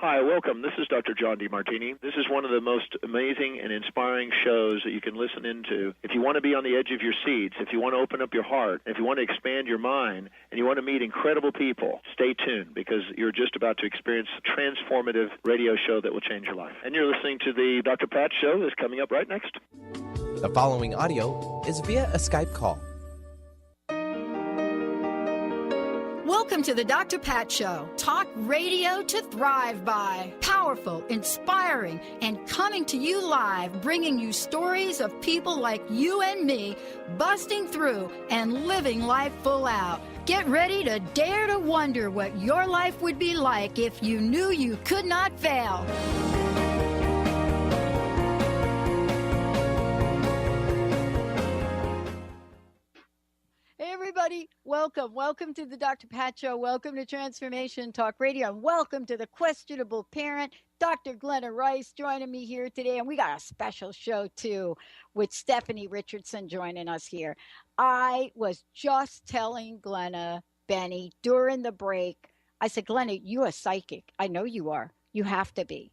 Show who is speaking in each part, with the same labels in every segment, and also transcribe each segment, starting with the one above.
Speaker 1: Hi, welcome. This is Dr. John DeMartini. This is one of the most amazing and inspiring shows that you can listen into. If you want to be on the edge of your seats, if you want to open up your heart, if you want to expand your mind, and you want to meet incredible people, stay tuned because you're just about to experience a transformative radio show that will change your life. And you're listening to the Dr. Pat Show that's coming up right next.
Speaker 2: The following audio is via a Skype call.
Speaker 3: Welcome to the Dr. Pat Show. Talk radio to thrive by. Powerful, inspiring, and coming to you live, bringing you stories of people like you and me, busting through and living life full out. Get ready to dare to wonder what your life would be like if you knew you could not fail. Hey everybody, welcome to the Dr. Pat Show, welcome to Transformation Talk Radio, and welcome to the questionable parent, Dr. Glenna Rice, joining me here today, and we got a special show too, with Stephanie Richardson joining us here. I was just telling Glenna, Benny, during the break, I said, Glenna, you are psychic. I know you are. You have to be.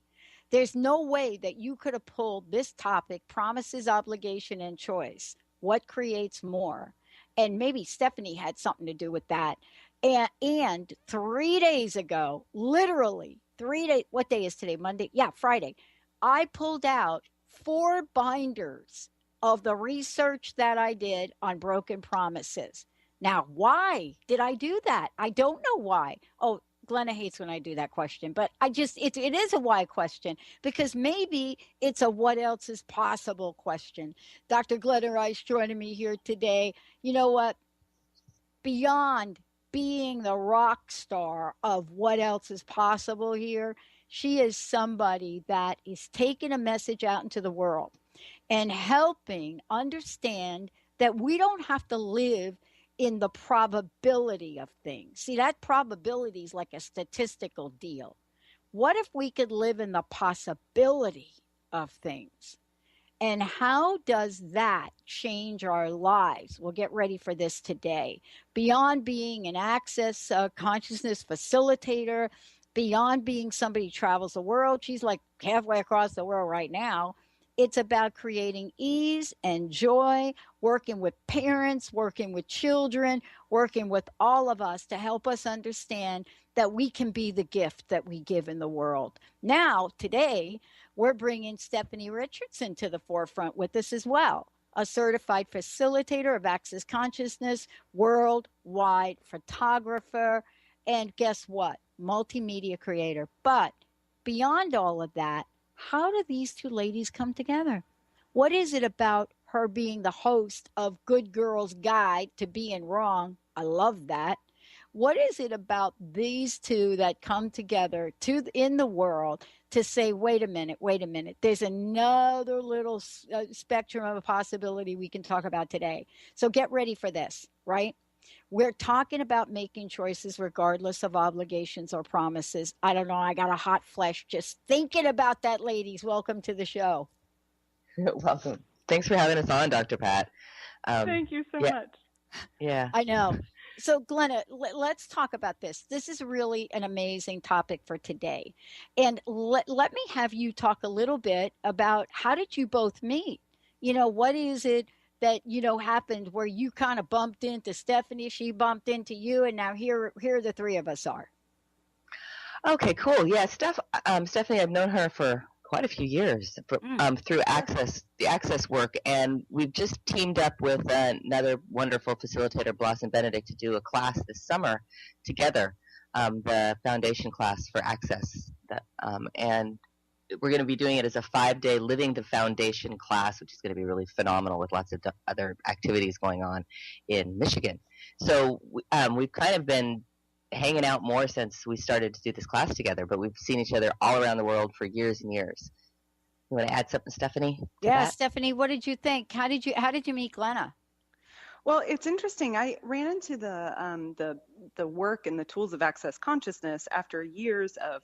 Speaker 3: There's no way that you could have pulled this topic, promises, obligation, and choice. What creates more? And maybe Stephanie had something to do with that. And 3 days ago, literally 3 days, what day is today? Monday? Yeah, Friday. I pulled out 4 binders of the research that I did on broken promises. Now, why did I do that? I don't know why. Oh, Glenna hates when I do that question, but it is a why question because maybe it's a what else is possible question. Dr. Glenna Rice joining me here today. You know what? Beyond being the rock star of what else is possible here, she is somebody that is taking a message out into the world and helping understand that we don't have to live in the probability of things. See, that probability is like a statistical deal. What if we could live in the possibility of things? And how does that change our lives? We'll get ready for this today. Beyond being an access consciousness facilitator, beyond being somebody who travels the world, she's like halfway across the world right now. It's about creating ease and joy, working with parents, working with children, working with all of us to help us understand that we can be the gift that we give in the world. Now, today, we're bringing Stephanie Richardson to the forefront with us as well, a certified facilitator of access consciousness, worldwide photographer, and guess what? Multimedia creator. But beyond all of that, how do these two ladies come together? What is it about her being the host of Good Girl's Guide to Being Wrong? I love that. What is it about these two that come together in the world to say, wait a minute, there's another little spectrum of a possibility we can talk about today. So get ready for this, right? We're talking about making choices regardless of obligations or promises. I don't know. I got a hot flash just thinking about that, ladies. Welcome to the show.
Speaker 4: Welcome. Thanks for having us on, Dr. Pat.
Speaker 5: Thank you so much.
Speaker 4: Yeah.
Speaker 3: I know. So, Glenna, let's talk about this. This is really an amazing topic for today. And let me have you talk a little bit about how did you both meet? You know, what is it that, happened where you kind of bumped into Stephanie, she bumped into you, and now here the three of us are.
Speaker 4: Okay, cool. Yeah, Stephanie, I've known her for quite a few years through the access work, and we've just teamed up with another wonderful facilitator, Blossom Benedict, to do a class this summer together, the foundation class for access. And we're going to be doing it as a 5-day Living the Foundation class, which is going to be really phenomenal with lots of other activities going on in Michigan. So we've kind of been hanging out more since we started to do this class together, but we've seen each other all around the world for years and years. You want to add something, Stephanie?
Speaker 3: Yeah, Stephanie, what did you think? How did you meet Glenna?
Speaker 5: Well, it's interesting. I ran into the work and the tools of access consciousness after years of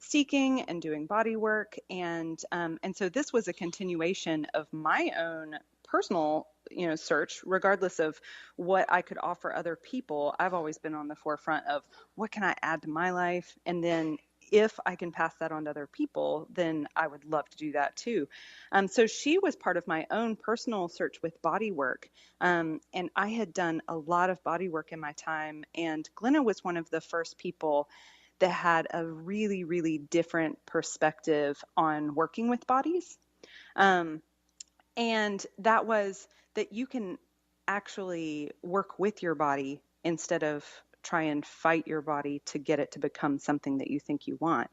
Speaker 5: seeking and doing body work, and so this was a continuation of my own personal search, regardless of what I could offer other people. I've always been on the forefront of what can I add to my life, and then if I can pass that on to other people, then I would love to do that too. So she was part of my own personal search with body work. And I had done a lot of body work in my time. And Glenna was one of the first people that had a really, really different perspective on working with bodies. And that was that you can actually work with your body instead of try and fight your body to get it to become something that you think you want,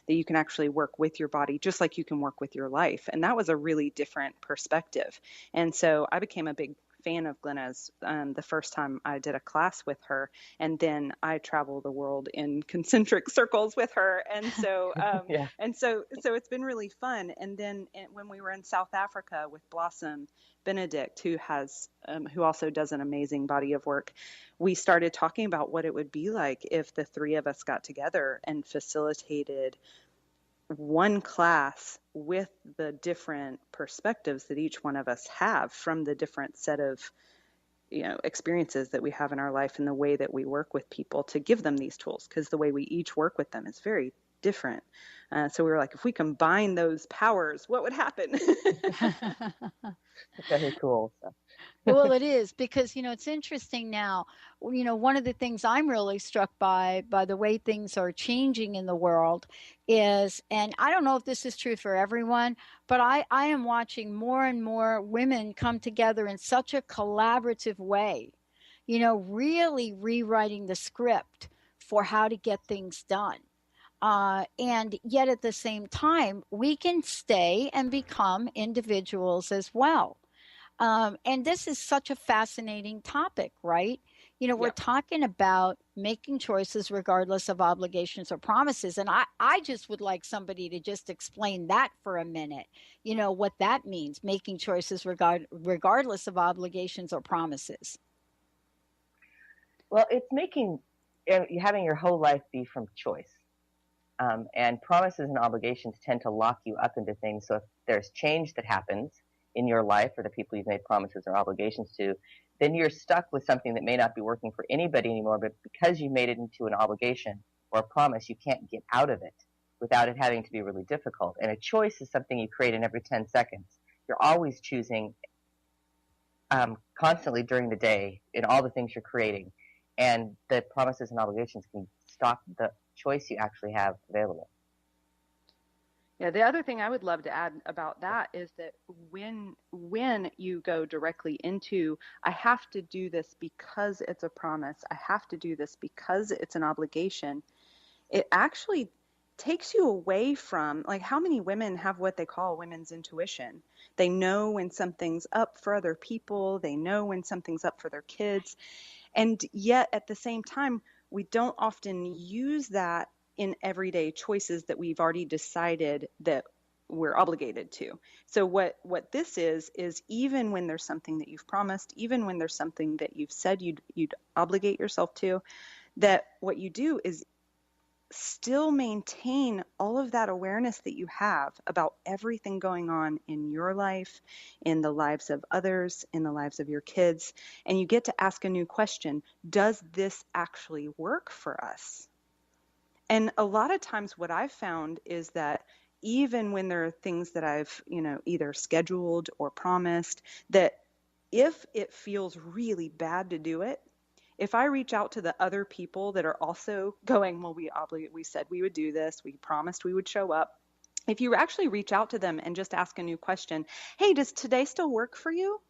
Speaker 5: that you can actually work with your body just like you can work with your life. And that was a really different perspective. And so I became a big fan of Glenna's the first time I did a class with her, and then I travel the world in concentric circles with her, and so
Speaker 4: Yeah.
Speaker 5: and so it's been really fun. And then when we were in South Africa with Blossom Benedict, who also does an amazing body of work, we started talking about what it would be like if the three of us got together and facilitated one class with the different perspectives that each one of us have from the different set of experiences that we have in our life and the way that we work with people to give them these tools, because the way we each work with them is very different. So we were like, if we combine those powers, what would happen?
Speaker 4: Very cool. So.
Speaker 3: Well, it is because, it's interesting now. One of the things I'm really struck by the way things are changing in the world is, and I don't know if this is true for everyone, but I am watching more and more women come together in such a collaborative way, really rewriting the script for how to get things done. And yet at the same time, we can stay and become individuals as well. And this is such a fascinating topic, right? We're talking about making choices regardless of obligations or promises. And I just would like somebody to just explain that for a minute, what that means, making choices regardless of obligations or promises.
Speaker 4: Well, it's having your whole life be from choice. And promises and obligations tend to lock you up into things. So if there's change that happens in your life or the people you've made promises or obligations to, then you're stuck with something that may not be working for anybody anymore, but because you made it into an obligation or a promise, you can't get out of it without it having to be really difficult. And a choice is something you create in every 10 seconds. You're always choosing constantly during the day in all the things you're creating. And the promises and obligations can stop the choice you actually have available.
Speaker 5: Yeah, the other thing I would love to add about that is that when you go directly into, I have to do this because it's a promise, I have to do this because it's an obligation, it actually takes you away from, like, how many women have what they call women's intuition? They know when something's up for other people, they know when something's up for their kids, and yet at the same time, we don't often use that in everyday choices that we've already decided that we're obligated to. So what this is even when there's something that you've promised, even when there's something that you've said you'd obligate yourself to, that what you do is still maintain all of that awareness that you have about everything going on in your life, in the lives of others, in the lives of your kids, and you get to ask a new question: does this actually work for us? And a lot of times what I've found is that even when there are things that I've, either scheduled or promised, that if it feels really bad to do it, if I reach out to the other people that are also going, well, we said we would do this, we promised we would show up. If you actually reach out to them and just ask a new question, hey, does today still work for you?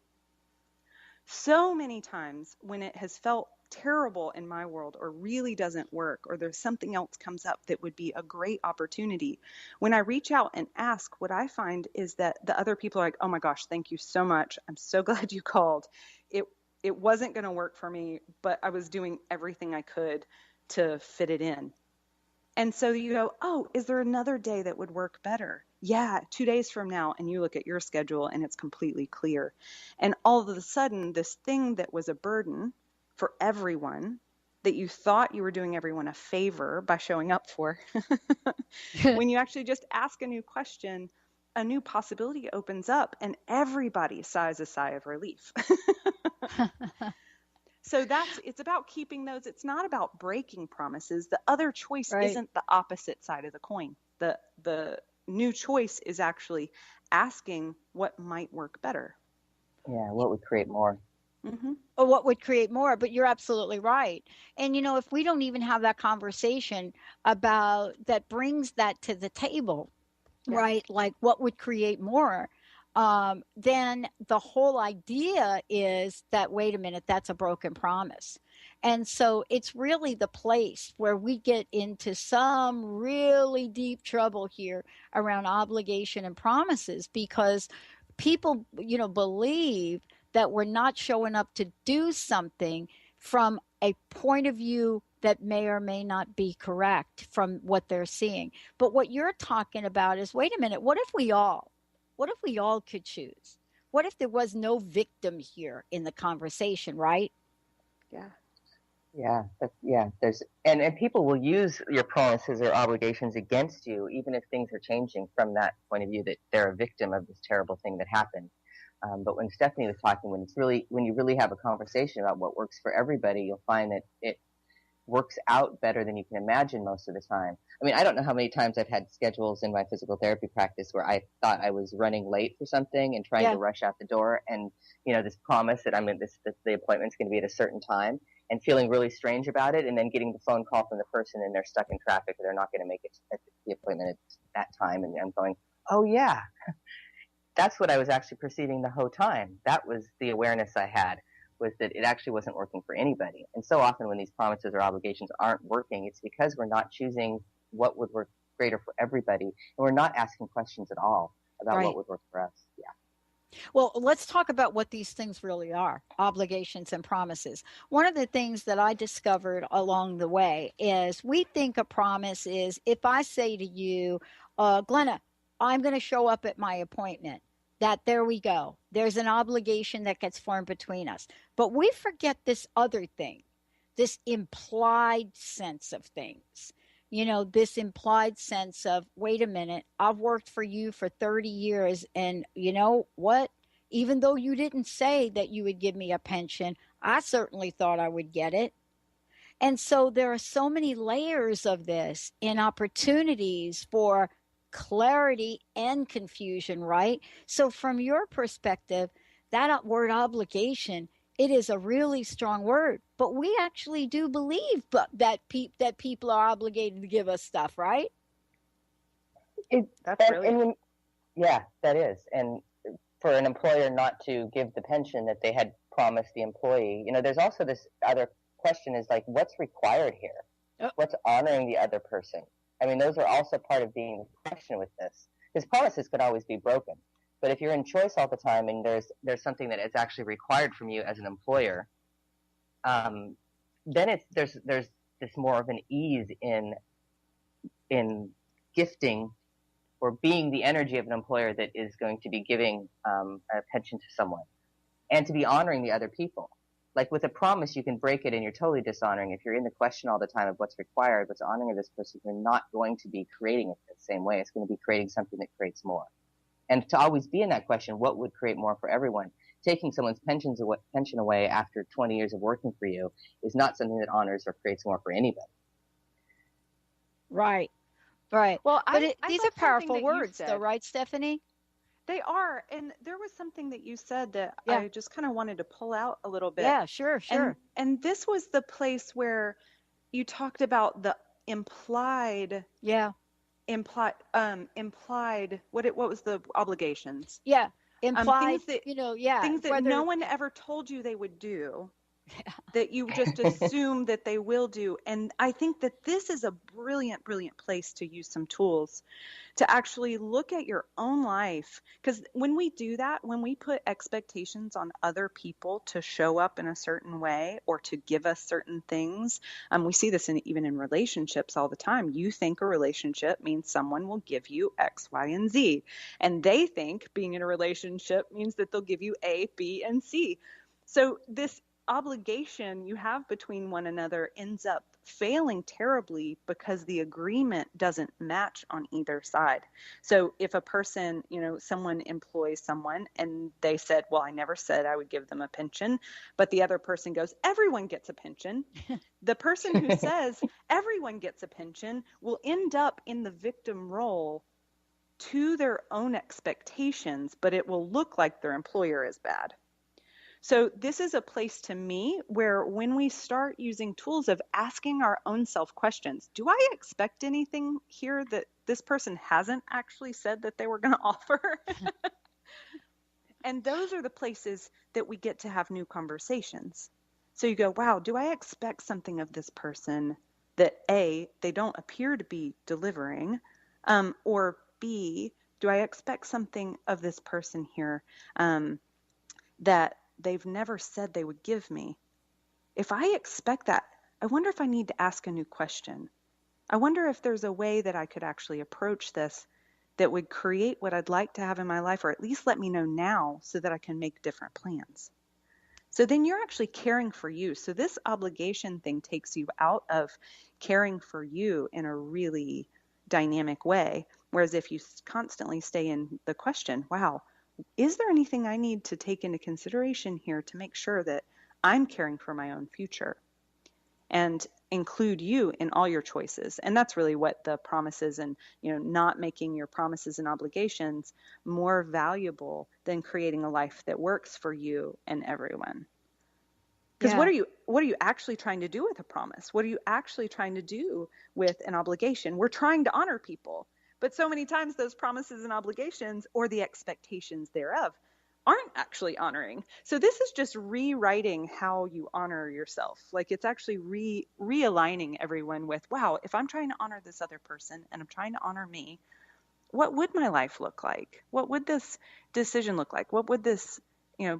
Speaker 5: So many times when it has felt terrible in my world or really doesn't work, or there's something else comes up that would be a great opportunity, when I reach out and ask, what I find is that the other people are like, oh my gosh, thank you so much, I'm so glad you called. It wasn't going to work for me, but I was doing everything I could to fit it in. And so you go, oh, is there another day that would work better? Yeah, 2 days from now. And you look at your schedule and it's completely clear. And all of a sudden, this thing that was a burden for everyone, that you thought you were doing everyone a favor by showing up for, when you actually just ask a new question, a new possibility opens up and everybody sighs a sigh of relief. So it's about keeping those. It's not about breaking promises. The other choice
Speaker 3: Right.
Speaker 5: isn't the opposite side of the coin. The new choice is actually asking what might work better.
Speaker 4: Yeah, what would create more?
Speaker 5: Mm-hmm.
Speaker 3: Or what would create more, but you're absolutely right. And if we don't even have that conversation about that brings that to the table,
Speaker 5: Yeah.
Speaker 3: right? Like what would create more? Then the whole idea is that, wait a minute, that's a broken promise. And so it's really the place where we get into some really deep trouble here around obligation and promises, because people, believe that we're not showing up to do something from a point of view that may or may not be correct from what they're seeing. But what you're talking about is, wait a minute, what if we all could choose? What if there was no victim here in the conversation, right?
Speaker 5: Yeah.
Speaker 4: Yeah, there's and people will use your promises or obligations against you, even if things are changing from that point of view that they're a victim of this terrible thing that happened. But when Stephanie was talking, when you really have a conversation about what works for everybody, you'll find that it works out better than you can imagine most of the time. I mean, I don't know how many times I've had schedules in my physical therapy practice where I thought I was running late for something and trying
Speaker 3: Yeah.
Speaker 4: to rush out the door, and this promise that the appointment's going to be at a certain time, and feeling really strange about it, and then getting the phone call from the person and they're stuck in traffic or they're not going to make it at the appointment at that time, and I'm going, oh yeah, that's what I was actually perceiving the whole time. That was the awareness I had, was that it actually wasn't working for anybody. And so often when these promises or obligations aren't working, it's because we're not choosing what would work greater for everybody, and we're not asking questions at all about
Speaker 3: Right.
Speaker 4: what would work for us. Yeah.
Speaker 3: Well, let's talk about what these things really are, obligations and promises. One of the things that I discovered along the way is we think a promise is if I say to you, Glenna, I'm going to show up at my appointment, that there we go. There's an obligation that gets formed between us. But we forget this other thing, this implied sense of things. This implied sense of, wait a minute, I've worked for you for 30 years. And you know what? Even though you didn't say that you would give me a pension, I certainly thought I would get it. And so there are so many layers of this and opportunities for clarity and confusion, right? So, from your perspective, that word obligation, it is a really strong word, but we actually do believe that people are obligated to give us stuff, right?
Speaker 5: That's brilliant.
Speaker 4: Yeah, that is. And for an employer not to give the pension that they had promised the employee, there's also this other question is like, what's required here?
Speaker 3: Oh.
Speaker 4: What's honoring the other person? I mean, those are also part of being the question with this. Because promises could always be broken. But if you're in choice all the time and there's something that is actually required from you as an employer, then there's this more of an ease in gifting or being the energy of an employer that is going to be giving a pension to someone, and to be honoring the other people. Like with a promise, you can break it and you're totally dishonoring. If you're in the question all the time of what's required, what's honoring of this person, you're not going to be creating it the same way. It's going to be creating something that creates more. And to always be in that question, what would create more for everyone? Taking someone's pension away after 20 years of working for you is not something that honors or creates more for anybody.
Speaker 3: Right. Right.
Speaker 5: Well,
Speaker 3: but
Speaker 5: I
Speaker 3: these
Speaker 5: love
Speaker 3: are powerful
Speaker 5: something that you
Speaker 3: words, though,
Speaker 5: said.
Speaker 3: right, Stephanie?
Speaker 5: They are. And there was something that you said that
Speaker 3: Yeah.
Speaker 5: I just kind of wanted to pull out a little bit.
Speaker 3: Yeah, sure.
Speaker 5: And this was the place where you talked about the implied what was the obligations?
Speaker 3: Yeah. Implied,
Speaker 5: things that no one ever told you they would do. That you just assume that they will do. And I think that this is a brilliant, brilliant place to use some tools to actually look at your own life. Because when we do that, when we put expectations on other people to show up in a certain way or to give us certain things, we see this even in relationships all the time. You think a relationship means someone will give you X, Y, and Z. And they think being in a relationship means that they'll give you A, B, and C. So this obligation you have between one another ends up failing terribly because the agreement doesn't match on either side. So if a person, someone employs someone and they said, well, I never said I would give them a pension, but the other person goes, everyone gets a pension. The person who says everyone gets a pension will end up in the victim role to their own expectations, but it will look like their employer is bad. So this is a place to me where when we start using tools of asking our own self questions, do I expect anything here that this person hasn't actually said that they were going to offer? And those are the places that we get to have new conversations. So you go, wow, do I expect something of this person that A, they don't appear to be delivering, or B, do I expect something of this person here that they've never said they would give me? If I expect that, I wonder if I need to ask a new question. I wonder if there's a way that I could actually approach this that would create what I'd like to have in my life, or at least let me know now so that I can make different plans. So then you're actually caring for you. So this obligation thing takes you out of caring for you in a really dynamic way. Whereas if you constantly stay in the question, wow, is there anything I need to take into consideration here to make sure that I'm caring for my own future? And include you in all your choices. And that's really what the promises and, not making your promises and obligations more valuable than creating a life that works for you and everyone. Because what are you actually trying to do with a promise? What are you actually trying to do with an obligation? We're trying to honor people. But so many times those promises and obligations, or the expectations thereof, aren't actually honoring. So this is just rewriting how you honor yourself. Like it's actually realigning everyone with, wow, if I'm trying to honor this other person and I'm trying to honor me, what would my life look like? What would this decision look like? What would this,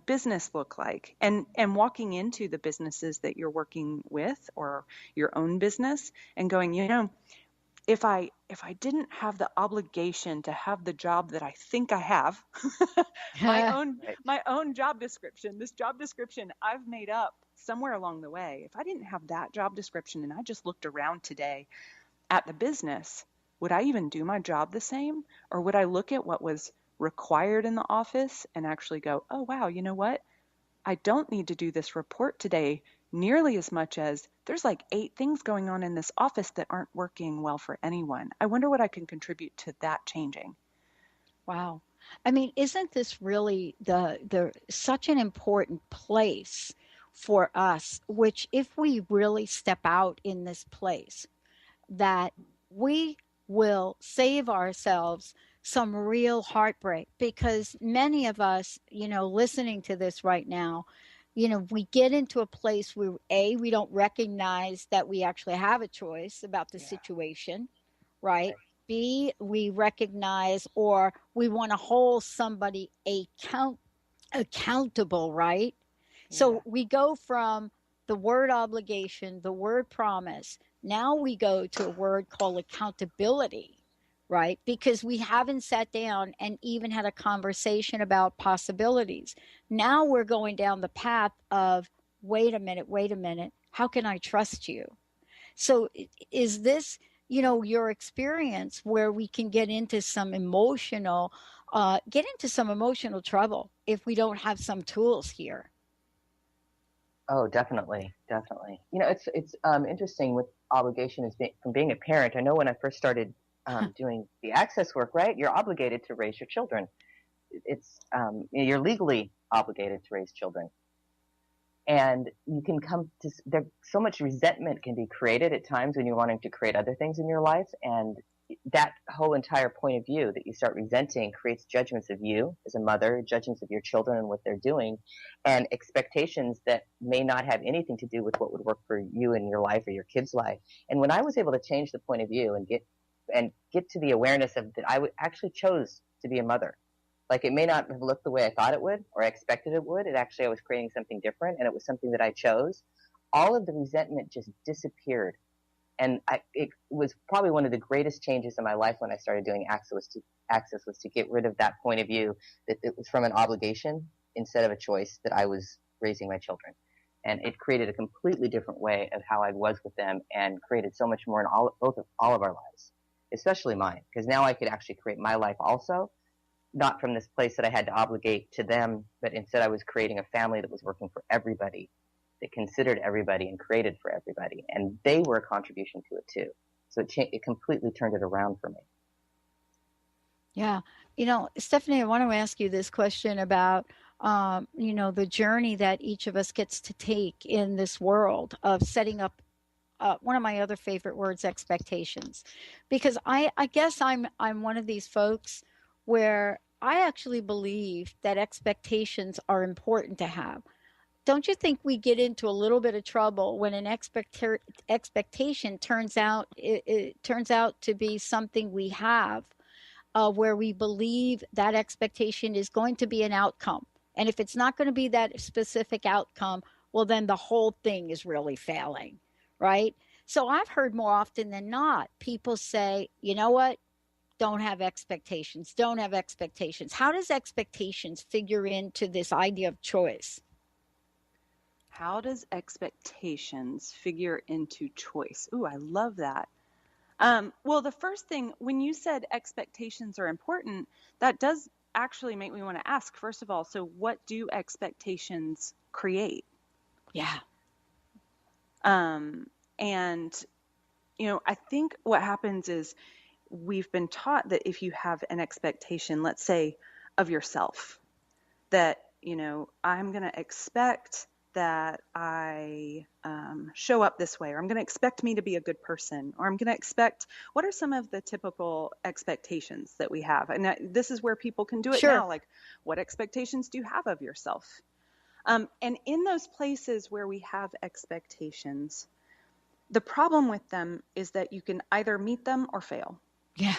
Speaker 5: business look like? And walking into the businesses that you're working with or your own business and going, if I didn't have the obligation to have the job that I think I have, my own job description, this job description I've made up somewhere along the way, if I didn't have that job description and I just looked around today at the business, would I even do my job the same? Or would I look at what was required in the office and actually go, oh, wow, you know what? I don't need to do this report today nearly as much as there's like 8 things going on in this office that aren't working well for anyone. I wonder what I can contribute to that changing.
Speaker 3: Wow. I mean, isn't this really the such an important place for us, which if we really step out in this place, that we will save ourselves some real heartbreak, because many of us, listening to this right now, we get into a place where we don't recognize that we actually have a choice about the situation, right? B, we recognize, or we want to hold somebody accountable, right? So we go from the word obligation, the word promise. Now we go to a word called accountability, right? Because we haven't sat down and even had a conversation about possibilities. Now we're going down the path of, wait a minute, how can I trust you? So is this, your experience where we can get into some emotional trouble if we don't have some tools here?
Speaker 4: Oh, definitely. It's interesting with obligation from being a parent. I know when I first started doing the access work, right? You're obligated to raise your children. It's you're legally obligated to raise children, and you can come to there. So much resentment can be created at times when you're wanting to create other things in your life, and that whole entire point of view that you start resenting creates judgments of you as a mother, judgments of your children and what they're doing, and expectations that may not have anything to do with what would work for you in your life or your kid's life. And when I was able to change the point of view and get to the awareness of that I actually chose to be a mother. Like it may not have looked the way I thought it would or I expected it would. I was creating something different and it was something that I chose. All of the resentment just disappeared. And it was probably one of the greatest changes in my life when I started doing access was to get rid of that point of view that it was from an obligation instead of a choice that I was raising my children. And it created a completely different way of how I was with them, and created so much more in all of our lives, especially mine. Because now I could actually create my life also, not from this place that I had to obligate to them, but instead I was creating a family that was working for everybody, that considered everybody and created for everybody. And they were a contribution to it too. So it completely turned it around for me.
Speaker 3: Yeah. Stephanie, I want to ask you this question about, the journey that each of us gets to take in this world of setting up, one of my other favorite words, expectations. Because I guess I'm one of these folks where I actually believe that expectations are important to have. Don't you think we get into a little bit of trouble when an expectation turns out it turns out to be something we have, where we believe that expectation is going to be an outcome. And if it's not going to be that specific outcome, well, then the whole thing is really failing, right? So I've heard more often than not people say, you know what? Don't have expectations. Don't have expectations. How does expectations figure into this idea of choice?
Speaker 5: How does expectations figure into choice? Ooh, I love that. Well, the first thing, when you said expectations are important, that does actually make me want to ask, first of all, so what do expectations create?
Speaker 3: Yeah.
Speaker 5: And, I think what happens is we've been taught that if you have an expectation, let's say of yourself, that, I'm going to expect that I show up this way, or I'm going to expect me to be a good person, or I'm going to expect, what are some of the typical expectations that we have? And this is where people can do it
Speaker 3: Sure.
Speaker 5: now. Like, what expectations do you have of yourself? And in those places where we have expectations, the problem with them is that you can either meet them or fail.
Speaker 3: Yeah.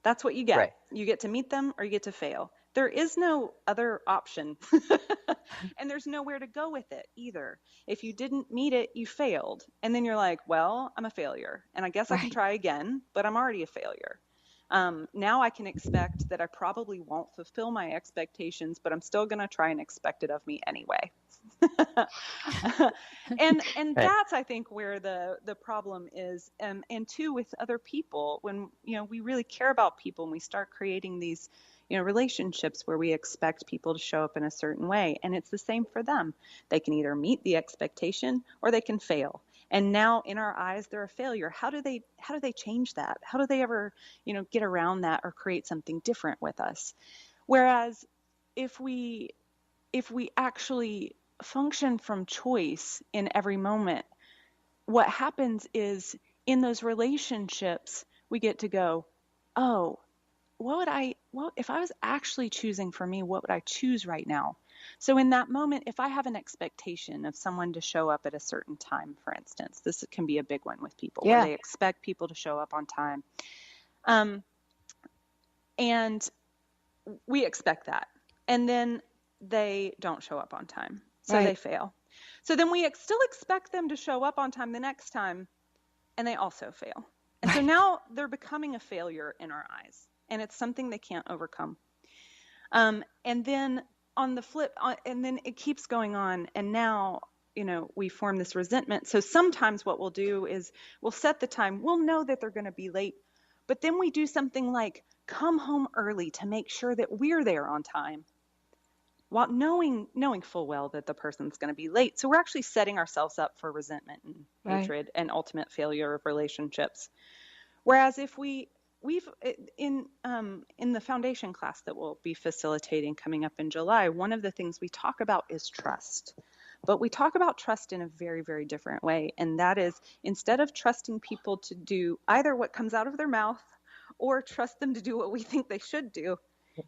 Speaker 5: That's what you get.
Speaker 4: Right.
Speaker 5: You get to meet them or you get to fail. There is no other option. And there's nowhere to go with it either. If you didn't meet it, you failed. And then you're like, well, I'm a failure. And I guess I can try again, but I'm already a failure. Now I can expect that I probably won't fulfill my expectations, but I'm still going to try and expect it of me anyway. and
Speaker 4: Right.
Speaker 5: That's, I think, where the problem is. And too, with other people, when we really care about people and we start creating these relationships where we expect people to show up in a certain way, and it's the same for them. They can either meet the expectation or they can fail. And now in our eyes, they're a failure. How do they change that? How do they ever, get around that or create something different with us? Whereas if we actually function from choice in every moment, what happens is in those relationships, we get to go, oh, if I was actually choosing for me, what would I choose right now? So in that moment, if I have an expectation of someone to show up at a certain time, for instance, this can be a big one with people, where they expect people to show up on time. And we expect that. And then they don't show up on time. So they fail. So then we still expect them to show up on time the next time, and they also fail. And so now they're becoming a failure in our eyes, and it's something they can't overcome. And then on the flip, and then it keeps going on, and now, we form this resentment. So sometimes what we'll do is we'll set the time. We'll know that they're going to be late, but then we do something like come home early to make sure that we're there on time, while knowing full well that the person's going to be late. So we're actually setting ourselves up for resentment and hatred and ultimate failure of relationships. Whereas if we've in the foundation class that we'll be facilitating coming up in July, one of the things we talk about is trust. But we talk about trust in a very, very different way. And that is, instead of trusting people to do either what comes out of their mouth or trust them to do what we think they should do,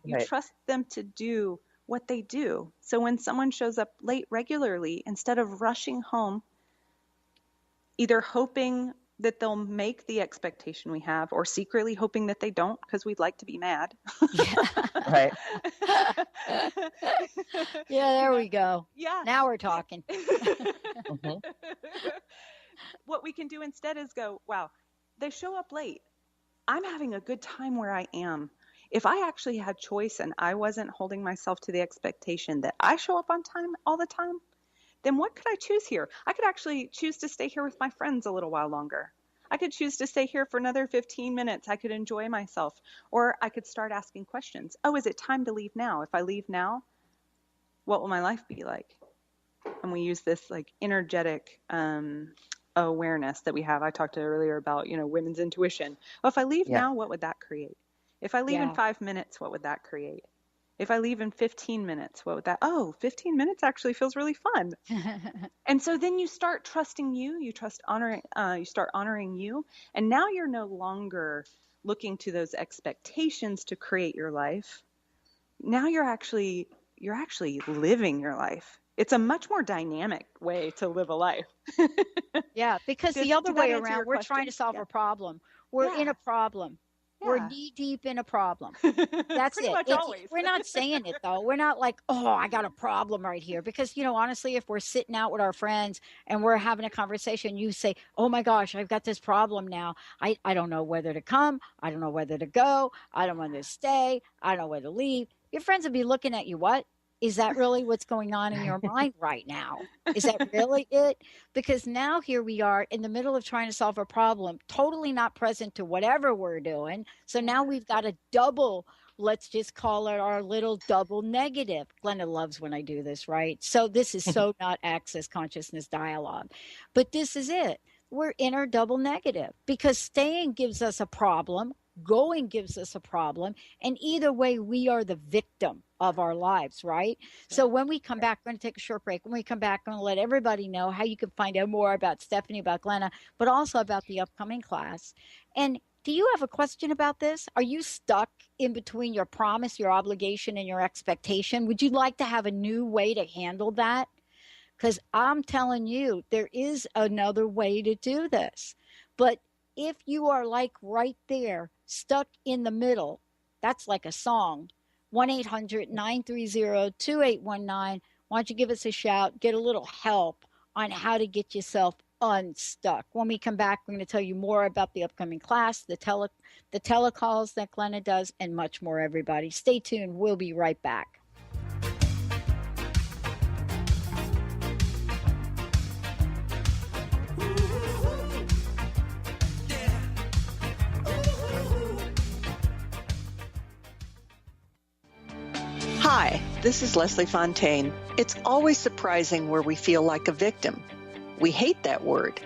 Speaker 5: you trust them to do what they do. So when someone shows up late regularly, instead of rushing home, either hoping that they'll make the expectation we have, or secretly hoping that they don't because we'd like to be mad.
Speaker 3: Yeah, there we go.
Speaker 5: Yeah.
Speaker 3: Now we're talking.
Speaker 5: What we can do instead is go, wow, they show up late. I'm having a good time where I am. If I actually had choice and I wasn't holding myself to the expectation that I show up on time all the time, then what could I choose here? I could actually choose to stay here with my friends a little while longer. I could choose to stay here for another 15 minutes. I could enjoy myself. Or I could start asking questions. Oh, is it time to leave now? If I leave now, what will my life be like? And we use this like energetic awareness that we have. I talked earlier about, women's intuition. Well, if I leave now, what would that create? If I leave in 5 minutes, what would that create? If I leave in 15 minutes, what would that? Oh, 15 minutes actually feels really fun. And so then you start trusting you. You start honoring you. And now you're no longer looking to those expectations to create your life. Now you're actually living your life. It's a much more dynamic way to live a life.
Speaker 3: Yeah, because the other way around, we're trying to solve a problem. We're in a problem. Yeah. We're knee deep in a problem. That's
Speaker 5: Pretty much always.
Speaker 3: We're not saying it though. We're not like, oh, I got a problem right here. Because, honestly, if we're sitting out with our friends and we're having a conversation, you say, oh my gosh, I've got this problem now. I don't know whether to come. I don't know whether to go. I don't want to stay. I don't know whether to leave. Your friends would be looking at you, what? Is that really what's going on in your mind right now? Is that really it? Because now here we are in the middle of trying to solve a problem, totally not present to whatever we're doing. So now we've got a double, let's just call it our little double negative. Glenna loves when I do this, right? So this is so not access consciousness dialogue. But this is it. We're in our double negative because staying gives us a problem. Going gives us a problem. And either way, we are the victim of our lives, right? So when we come back, we're going to take a short break. When we come back, I'm going to let everybody know how you can find out more about Stephanie, about Glenna, but also about the upcoming class. And do you have a question about this? Are you stuck in between your promise, your obligation, and your expectation? Would you like to have a new way to handle that? Because I'm telling you, there is another way to do this. But if you are like right there, stuck in the middle, that's like a song. 1-800-930-2819. Why don't you give us a shout, get a little help on how to get yourself unstuck. When we come back, we're going to tell you more about the upcoming class, the telecalls that Glenna does, and much more, everybody. Stay tuned. We'll be right back.
Speaker 6: Hi, this is Leslie Fontaine. It's always surprising where we feel like a victim. We hate that word,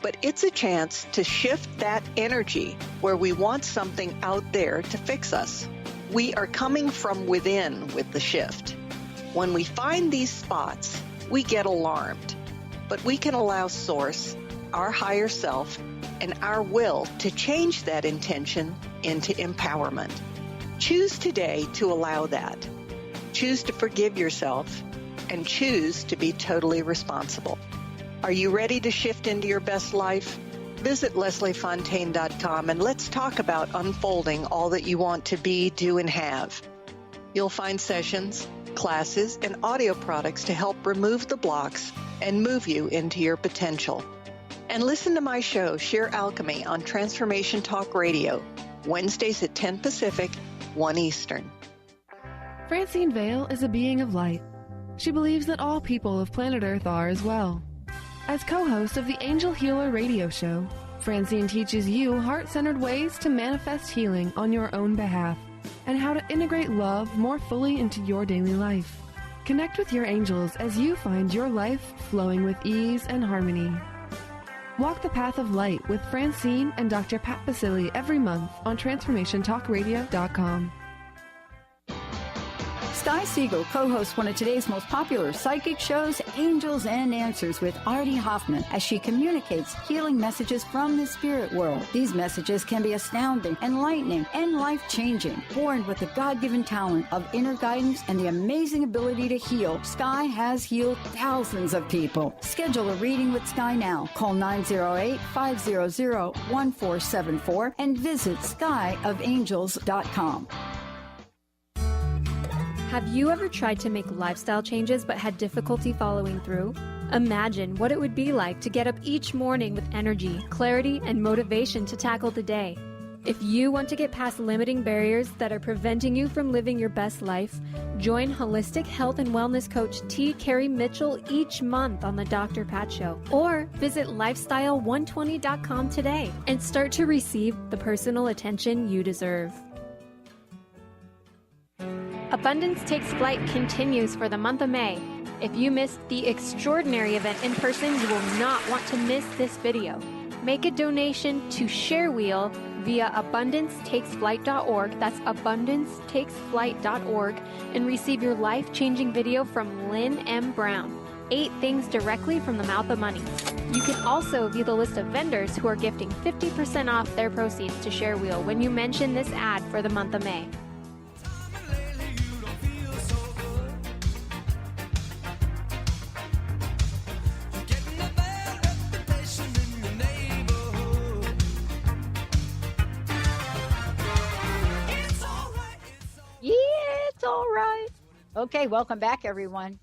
Speaker 6: but it's a chance to shift that energy where we want something out there to fix us. We are coming from within with the shift. When we find these spots, we get alarmed, but we can allow Source, our higher self, and our will to change that intention into empowerment. Choose today to allow that. Choose to forgive yourself and choose to be totally responsible. Are you ready to shift into your best life? Visit lesliefontaine.com and let's talk about unfolding all that you want to be, do, and have. You'll find sessions, classes, and audio products to help remove the blocks and move you into your potential. And listen to my show, Sheer Alchemy, on Transformation Talk Radio, Wednesdays at 10 Pacific, 1 Eastern.
Speaker 7: Francine Vale is a being of light. She believes that all people of planet Earth are as well. As co-host of the Angel Healer radio show, Francine teaches you heart-centered ways to manifest healing on your own behalf and how to integrate love more fully into your daily life. Connect with your angels as you find your life flowing with ease and harmony. Walk the path of light with Francine and Dr. Pat Basili every month on TransformationTalkRadio.com.
Speaker 3: Sky Siegel co-hosts one of today's most popular psychic shows, Angels and Answers, with Artie Hoffman, as she communicates healing messages from the spirit world. These messages can be astounding, enlightening, and life-changing. Born with the God-given talent of inner guidance and the amazing ability to heal, Sky has healed thousands of people. Schedule a reading with Sky now. Call 908-500-1474 and visit skyofangels.com.
Speaker 8: Have you ever tried to make lifestyle changes but had difficulty following through? Imagine what it would be like to get up each morning with energy, clarity, and motivation to tackle the day. If you want to get past limiting barriers that are preventing you from living your best life, join holistic health and wellness coach T. Carrie Mitchell each month on the Dr. Pat Show, or visit lifestyle120.com today and start to receive the personal attention you deserve. Abundance Takes Flight continues for the month of May. If you missed the extraordinary event in person, you will not want to miss this video. Make a donation to ShareWheel via abundancetakesflight.org. That's abundancetakesflight.org, and receive your life-changing video from Lynn M. Brown, 8 Things Directly from the Mouth of Money. You can also view the list of vendors who are gifting 50% off their proceeds to ShareWheel when you mention this ad for the month of May.
Speaker 3: All right. Okay, welcome back, everyone.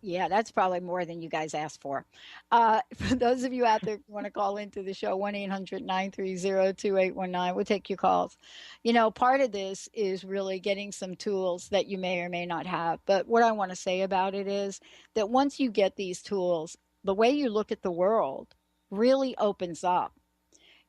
Speaker 3: Yeah, that's probably more than you guys asked for. For those of you out there who want to call into the show, 1-800-930-2819. We'll take your calls. You know, part of this is really getting some tools that you may or may not have. But what I want to say about it is that once you get these tools, the way you look at the world really opens up.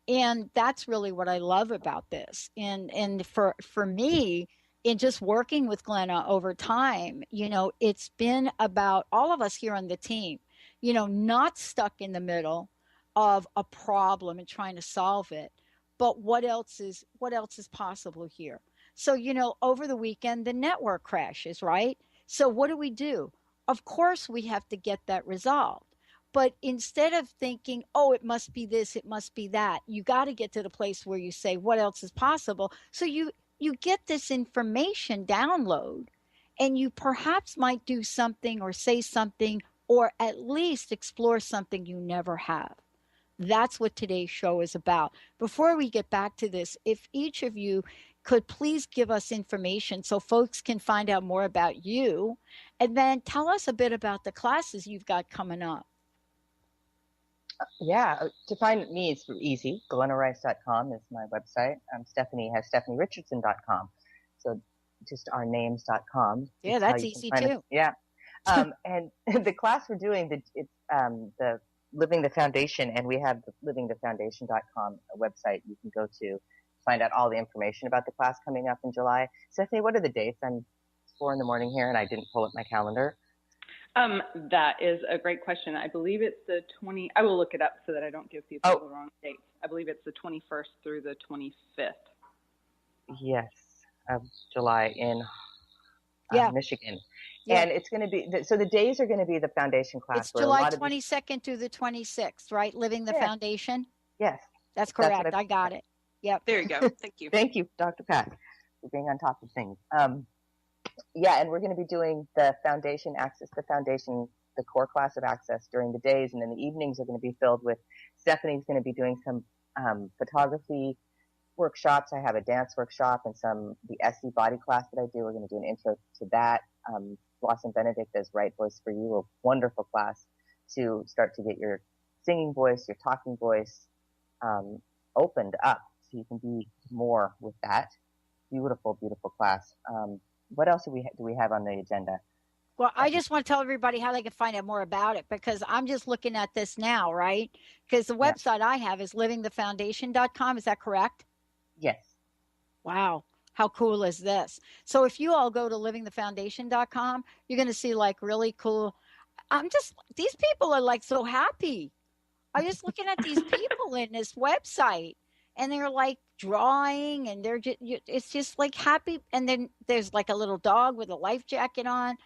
Speaker 3: And that's really what I love about this. And for me, in just working with Glenna over time, you know, it's been about all of us here on the team, you know, not stuck in the middle of a problem and trying to solve it, but what else is possible here? So, you know, over the weekend, the network crashes, right? So what do? Of course, we have to get that resolved. But instead of thinking, oh, it must be this, it must be that, you got to get to the place where you say, what else is possible? So you get this information download, and you perhaps might do something or say something or at least explore something you never have. That's what today's show is about. Before we get back to this, if each of you could please give us information so folks can find out more about you, and then tell us a bit about the classes you've got coming up.
Speaker 4: Yeah, to find me, it's easy. GlennaRice.com is my website. Stephanie has StephanieRichardson.com. So just our names.com.
Speaker 3: Yeah, that's easy too.
Speaker 4: Yeah. And the class we're doing, it's the Living the Foundation, and we have the livingthefoundation.com website you can go to find out all the information about the class coming up in July. Stephanie, what are the dates? I'm 4 a.m. here, and I didn't pull up my calendar.
Speaker 5: That is a great question. I believe it's the 20. I will look it up so that I don't give people the wrong dates. I believe it's the 21st through the 25th.
Speaker 4: Yes, of July in Michigan. Yeah. And it's going to be, so the days are going to be the foundation class.
Speaker 3: It's July 22nd through the 26th, right? Living the Foundation?
Speaker 4: Yes.
Speaker 3: That's correct. I got it. Yep.
Speaker 5: There you go. Thank you.
Speaker 4: Thank you, Dr. Pat, for being on top of things. Yeah, and we're going to be doing the foundation access, the core class of access during the days, and then the evenings are going to be filled with, Stephanie's going to be doing some photography workshops. I have a dance workshop and the SE body class that I do. We're going to do an intro to that. Blossom Benedict does Right Voice for You, a wonderful class to start to get your singing voice, your talking voice opened up so you can be more with that. Beautiful, beautiful class. What else do we have on the agenda?
Speaker 3: Well, I just want to tell everybody how they can find out more about it, because I'm just looking at this now, right? Because the website I have is livingthefoundation.com. Is that correct?
Speaker 4: Yes.
Speaker 3: Wow. How cool is this? So if you all go to livingthefoundation.com, you're going to see like really cool. These people are like so happy. I'm just looking at these people in this website, and they're like drawing, and it's just like happy. And then there's like a little dog with a life jacket on.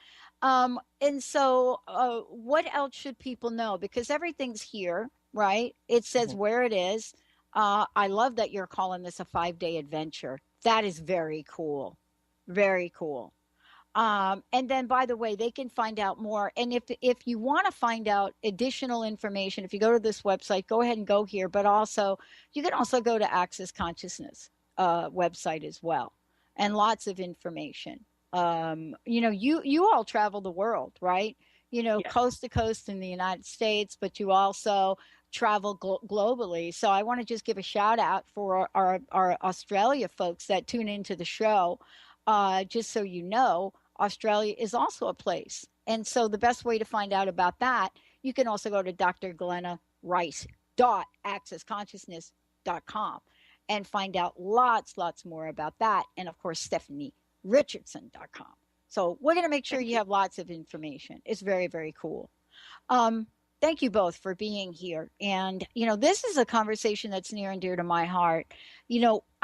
Speaker 3: And so what else should people know? Because everything's here, right? It says where it is. I love that you're calling this a 5-day adventure. That is very cool. Very cool. And then, by the way, they can find out more. And if you want to find out additional information, if you go to this website, go ahead and go here. But also, you can also go to Access Consciousness website as well, and lots of information. You all travel the world, right? Yes. Coast to coast in the United States, but you also travel globally. So I want to just give a shout out for our Australia folks that tune into the show. Just so you know, Australia is also a place. And so the best way to find out about that, you can also go to drglennarice.accessconsciousness.com and find out lots more about that. And of course, StephanieRichardson.com. So we're going to make sure you have lots of information. It's very, very cool. Thank you both for being here. And, this is a conversation that's near and dear to my heart.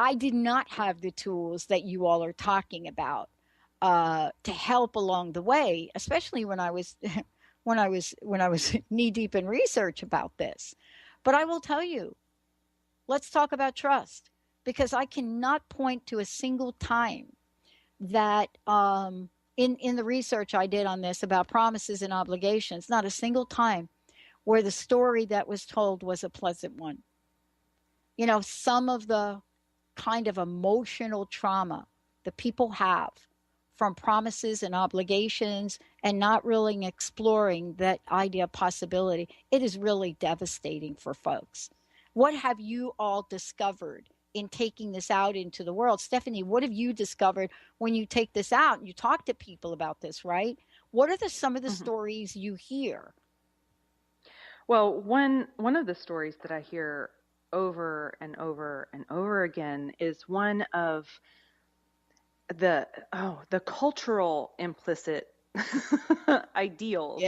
Speaker 3: I did not have the tools that you all are talking about to help along the way, especially when I was when I was knee deep in research about this. But I will tell you, let's talk about trust, because I cannot point to a single time that in the research I did on this about promises and obligations, not a single time where the story that was told was a pleasant one. Some of the kind of emotional trauma that people have from promises and obligations and not really exploring that idea of possibility, it is really devastating for folks. What have you all discovered in taking this out into the world? Stephanie, what have you discovered when you take this out and you talk to people about this, right? What are some of the stories you hear?
Speaker 5: Well, one of the stories that I hear over and over and over again is one of the cultural implicit ideals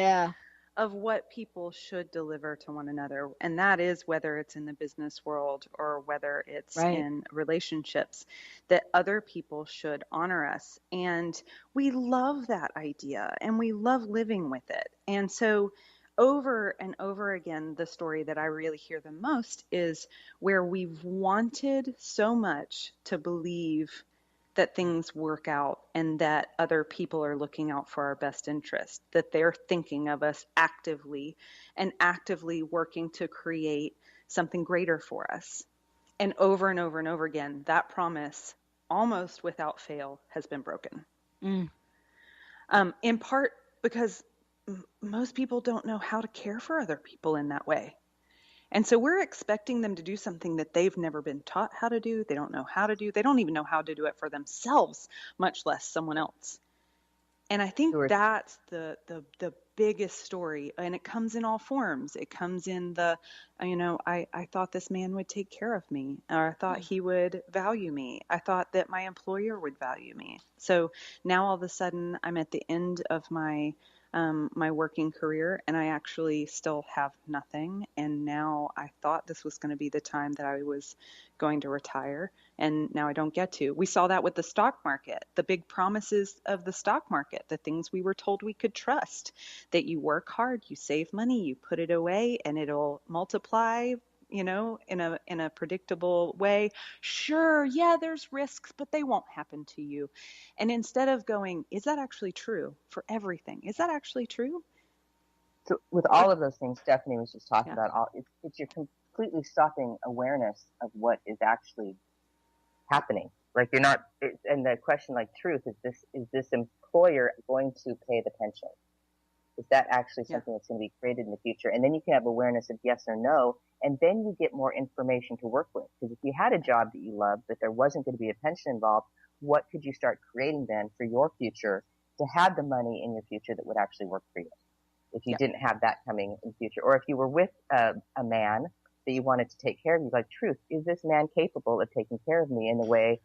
Speaker 5: of what people should deliver to one another. And that is whether it's in the business world or whether it's in relationships, that other people should honor us. And we love that idea and we love living with it. And so over and over again, the story that I really hear the most is where we've wanted so much to believe that things work out and that other people are looking out for our best interest, that they're thinking of us actively and actively working to create something greater for us. And over and over again, that promise, almost without fail, has been broken. In part because most people don't know how to care for other people in that way. And so we're expecting them to do something that they've never been taught how to do. They don't know how to do. They don't even know how to do it for themselves, much less someone else. And I think that's the biggest story. And it comes in all forms. It comes in I thought this man would take care of me, or I thought he would value me. I thought that my employer would value me. So now all of a sudden I'm at the end of my working career and I actually still have nothing. And now I thought this was going to be the time that I was going to retire. And now I don't get to. We saw that with the stock market, the big promises of the stock market, the things we were told we could trust, that you work hard, you save money, you put it away and it'll multiply, in a predictable way. Sure, yeah, there's risks, but they won't happen to you. And instead of going, is that actually true for everything? Is that actually true?
Speaker 4: So with all of those things Stephanie was just talking about, it's you're completely stopping awareness of what is actually happening. Like you're not, and the question like truth, is this employer going to pay the pension? Is that actually something that's going to be created in the future? And then you can have awareness of yes or no, and then you get more information to work with. Because if you had a job that you loved, but there wasn't going to be a pension involved, what could you start creating then for your future to have the money in your future that would actually work for you? If you didn't have that coming in the future, or if you were with a man that you wanted to take care of you, like truth, is this man capable of taking care of me in the way,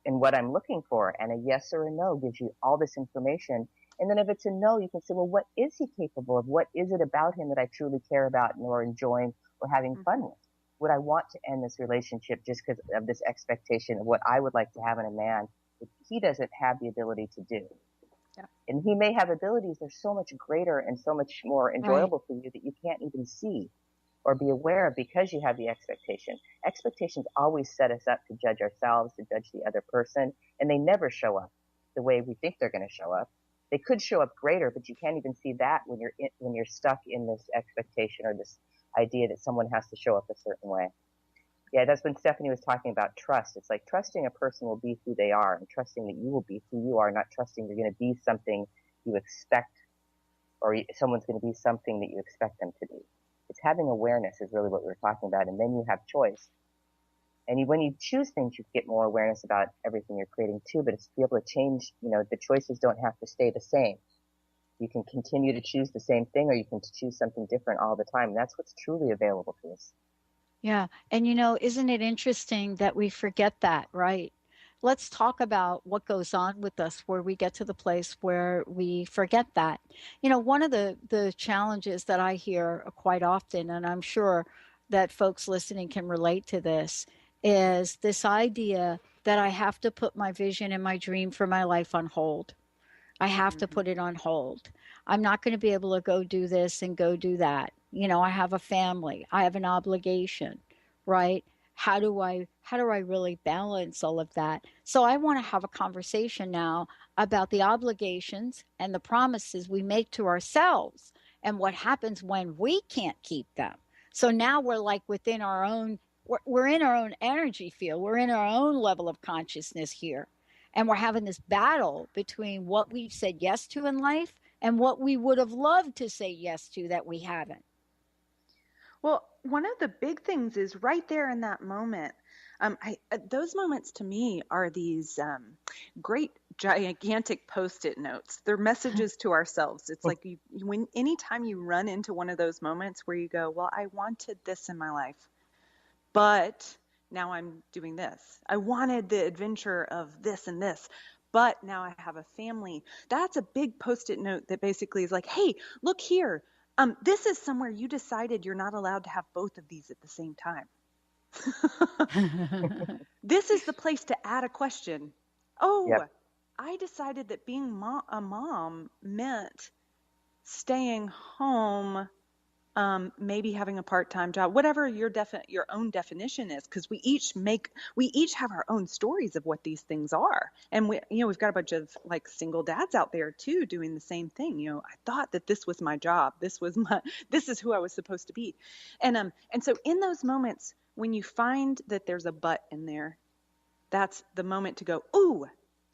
Speaker 4: in what I'm looking for? And a yes or a no gives you all this information. And then if it's a no, you can say, well, what is he capable of? What is it about him that I truly care about or enjoying or having fun with? Would I want to end this relationship just because of this expectation of what I would like to have in a man that he doesn't have the ability to do? Yeah. And he may have abilities that are so much greater and so much more enjoyable for you that you can't even see or be aware of because you have the expectation. Expectations always set us up to judge ourselves, to judge the other person, and they never show up the way we think they're going to show up. They could show up greater, but you can't even see that when you're stuck in this expectation or this idea that someone has to show up a certain way. Yeah, that's when Stephanie was talking about trust. It's like trusting a person will be who they are and trusting that you will be who you are, not trusting you're going to be something you expect or someone's going to be something that you expect them to be. It's having awareness is really what we were talking about. And then you have choice. And when you choose things, you get more awareness about everything you're creating too, but it's to be able to change, the choices don't have to stay the same. You can continue to choose the same thing, or you can choose something different all the time. And that's what's truly available to us.
Speaker 3: Yeah. And isn't it interesting that we forget that, right? Let's talk about what goes on with us where we get to the place where we forget that. One of the challenges that I hear quite often, and I'm sure that folks listening can relate to this, is this idea that I have to put my vision and my dream for my life on hold. I have to put it on hold. I'm not going to be able to go do this and go do that. I have a family. I have an obligation, right? How do I really balance all of that? So I want to have a conversation now about the obligations and the promises we make to ourselves and what happens when we can't keep them. So now we're like within our own, we're in our own energy field. We're in our own level of consciousness here. And we're having this battle between what we've said yes to in life and what we would have loved to say yes to that we haven't.
Speaker 5: Well, one of the big things is right there in that moment. Those moments to me are these great, gigantic Post-it notes. They're messages to ourselves. It's like anytime you run into one of those moments where you go, well, I wanted this in my life, but now I'm doing this. I wanted the adventure of this and this, but now I have a family. That's a big Post-it note that basically is like, hey, look here. This is somewhere you decided you're not allowed to have both of these at the same time. This is the place to add a question. Oh, yep. I decided that being a mom meant staying home, maybe having a part-time job, whatever your own definition is, because we each have our own stories of what these things are. And we've got a bunch of like single dads out there too doing the same thing. I thought that this was my job. This is who I was supposed to be. And so in those moments when you find that there's a but in there, that's the moment to go, ooh,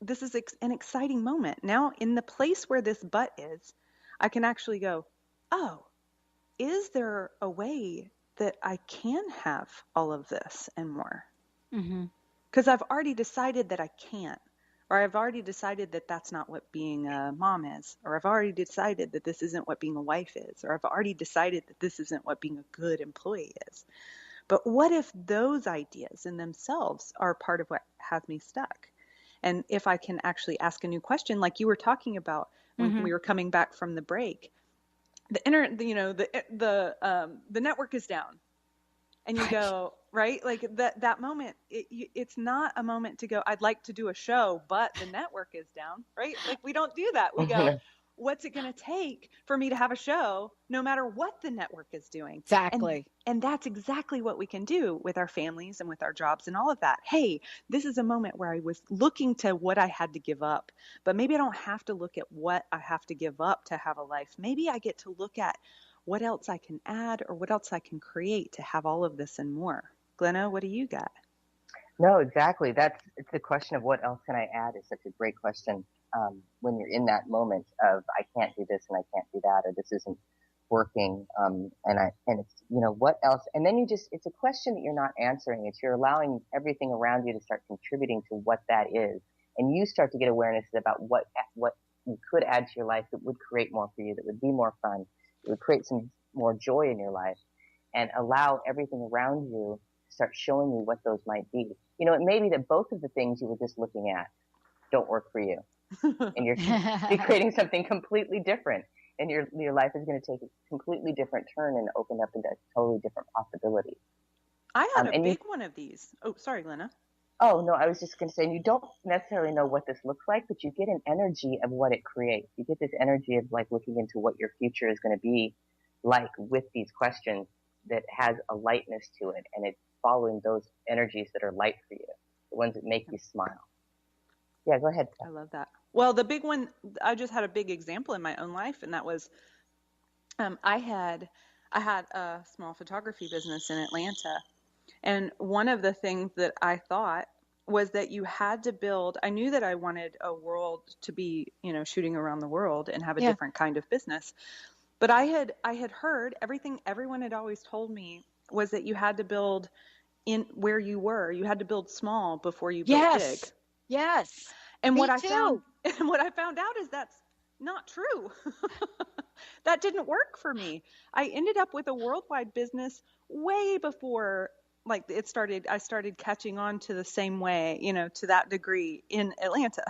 Speaker 5: this is an exciting moment. Now in the place where this but is, I can actually go, oh, is there a way that I can have all of this and more? Because I've already decided that I can't, or I've already decided that that's not what being a mom is, or I've already decided that this isn't what being a wife is, or I've already decided that this isn't what being a good employee is. But what if those ideas in themselves are part of what has me stuck? And if I can actually ask a new question, like you were talking about when we were coming back from the break, the network is down, and you go, right? Like that moment, it's not a moment to go, I'd like to do a show, but the network is down, right? Like we don't do that. We go, what's it going to take for me to have a show no matter what the network is doing?
Speaker 3: Exactly.
Speaker 5: And that's exactly what we can do with our families and with our jobs and all of that. Hey, this is a moment where I was looking to what I had to give up, but maybe I don't have to look at what I have to give up to have a life. Maybe I get to look at what else I can add or what else I can create to have all of this and more. Glenna, what do you got?
Speaker 4: No, exactly. It's the question of what else can I add is such a great question. When you're in that moment of I can't do this and I can't do that, or this isn't working, and it's what else? And then it's a question that you're not answering. It's you're allowing everything around you to start contributing to what that is, and you start to get awareness about what you could add to your life that would create more for you, that would be more fun, that would create some more joy in your life, and allow everything around you to start showing you what those might be. It may be that both of the things you were just looking at don't work for you. And you're creating something completely different, and your life is going to take a completely different turn and open up into totally different possibilities.
Speaker 5: I had a big one of these. Oh, sorry, Glenna.
Speaker 4: Oh, no, I was just going to say, you don't necessarily know what this looks like, but you get an energy of what it creates. You get this energy of like looking into what your future is going to be like with these questions that has a lightness to it, and it's following those energies that are light for you, the ones that make you smile. Yeah, go ahead.
Speaker 5: I love that. Well, the big one, I just had a big example in my own life, and that was I had a small photography business in Atlanta, and one of the things that I thought was that you had to build, I knew that I wanted a world to be, shooting around the world and have a different kind of business. But I had heard everything everyone had always told me was that you had to build in where you were. You had to build small before you built big.
Speaker 3: Yes.
Speaker 5: And
Speaker 3: Me
Speaker 5: what I
Speaker 3: too.
Speaker 5: found out is that's not true. That didn't work for me. I ended up with a worldwide business way before like I started catching on to the same way, to that degree in Atlanta.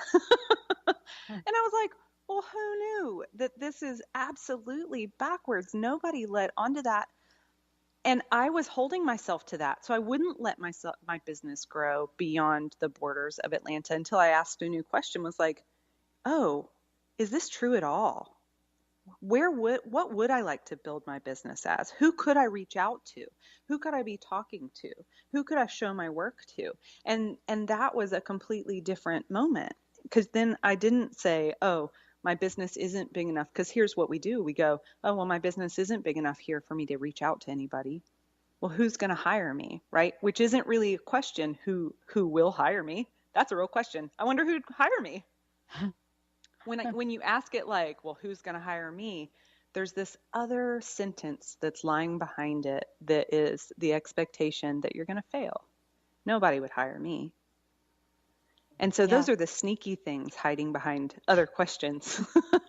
Speaker 5: And I was like, well, who knew that this is absolutely backwards? Nobody led onto that. And I was holding myself to that. So I wouldn't let my business grow beyond the borders of Atlanta until I asked a new question, was like, oh, is this true at all? What would I like to build my business as? Who could I reach out to? Who could I be talking to? Who could I show my work to? And that was a completely different moment, because then I didn't say, oh, my business isn't big enough. Because here's what we do. We go, oh, well, my business isn't big enough here for me to reach out to anybody. Well, who's going to hire me, right? Which isn't really a question, who will hire me. That's a real question. I wonder who'd hire me. When you ask it like, well, who's going to hire me? There's this other sentence that's lying behind it that is the expectation that you're going to fail. Nobody would hire me. And so those are the sneaky things hiding behind other questions.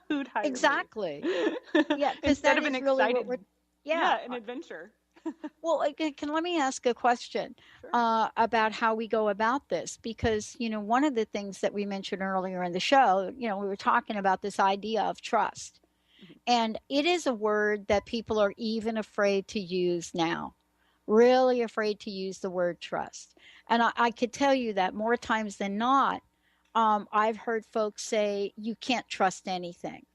Speaker 5: Who'd hire
Speaker 3: Exactly.
Speaker 5: me?
Speaker 3: Yeah, because
Speaker 5: Instead
Speaker 3: that
Speaker 5: of an
Speaker 3: is really
Speaker 5: excited,
Speaker 3: what we're,
Speaker 5: an adventure.
Speaker 3: Well, let me ask a question about how we go about this, because, one of the things that we mentioned earlier in the show, we were talking about this idea of trust. And it is a word that people are even afraid to use now, really afraid to use the word trust. And I could tell you that more times than not, I've heard folks say, you can't trust anything.